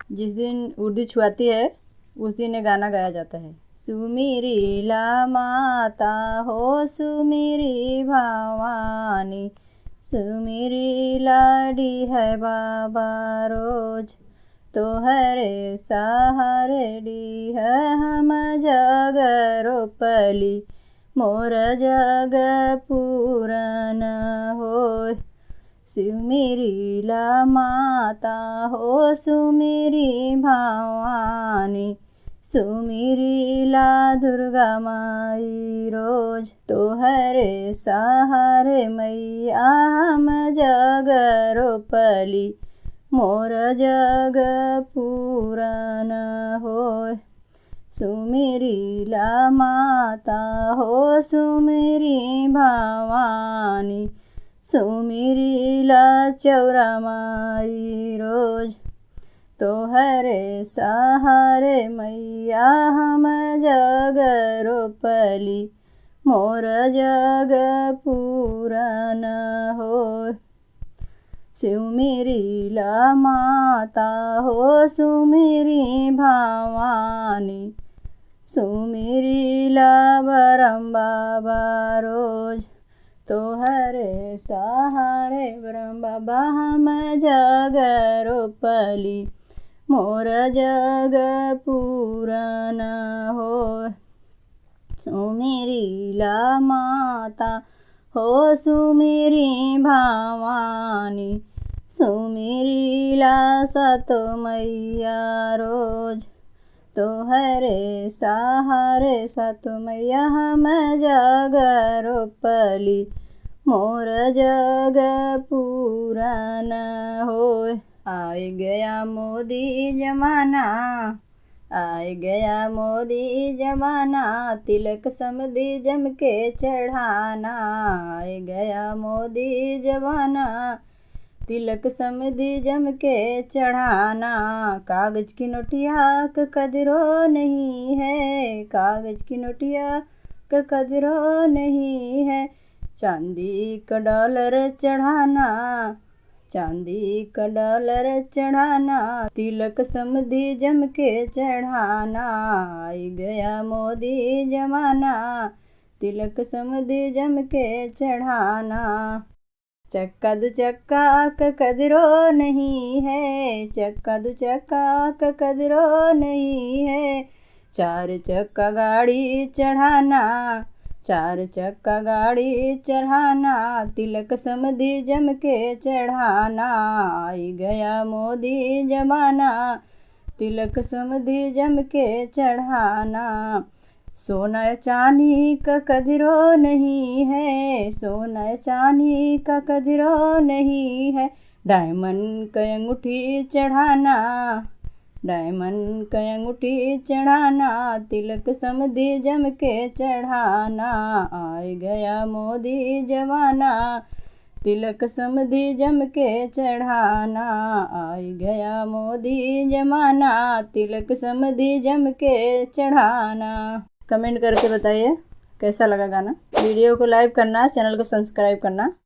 जिस दिन उर्दी छुआती है उस दिन ये गाना गाया जाता है। सुमिरी ला माता हो सुमिरी भवानी, सुमिरी लाडी है बाबा रोज, तोहरे सहारे डी है हम जग रोपली, मोर जग पूरन होय। सुमिरी ला माता हो सुमिरी भवानी, सुमिरी ला दुर्गा माई रोज, तोहरे सहारे मैया हम जग रोपली, मोर जग पूरन होय। सुमिरी ला माता हो सुमिरी भवानी, सुमिरी ला चौरा माई रोज, तोहरे सहारे मैया हम जग रोपली, मोर जग पूरन होय। सुमिरी ला माता हो सुमिरी भवानी, सुमिरी ला बरम बाबा रोज, तोहरे सहारे बरम बाबा हम जग रोपली, मोर जग पूरन होय। सुमिरी ला माता हो सुमिरी भवानी, सुमिरी ला सतो मैया रोज, तोहरे सहारे सतो मैया हम जग रोपली, मोर जग पूरन होय। आए गया मोदी जमाना, आए गया मोदी जमाना, तिलक समधी जम के चढ़ाना, आए गया मोदी जमाना, तिलक समधी जम के चढ़ाना। कागज की नोटिया का कदरो नहीं है, कागज की नोटिया का कदरो नहीं है, चांदी का डॉलर चढ़ाना, चांदी का डॉलर चढ़ाना, तिलक समधी जम के चढ़ाना। आई गया मोदी जमाना, तिलक समधी जम के चढ़ाना। चक्का दु चक्का का कदरो नहीं है, चक्का दु चक्का का कदरो नहीं है, चार चक्का गाड़ी चढ़ाना, चार चक्का गाड़ी चढ़ाना, तिलक समधी जम के चढ़ाना। आई गया मोदी जमाना, तिलक समधी जम के चढ़ाना। सोना चांदी का कदरो नहीं है, सोना चांदी का कदरो नहीं है, डायमंड का अंगूठी चढ़ाना, डायमंड का अंगूठी चढ़ाना, तिलक समधी जम के चढ़ाना। आए गया मोदी जमाना, तिलक समधी जम के चढ़ाना, आई गया मोदी जमाना, तिलक समधी जम के चढ़ाना। कमेंट करके बताइए कैसा लगा गाना। वीडियो को लाइक करना, चैनल को सब्सक्राइब करना।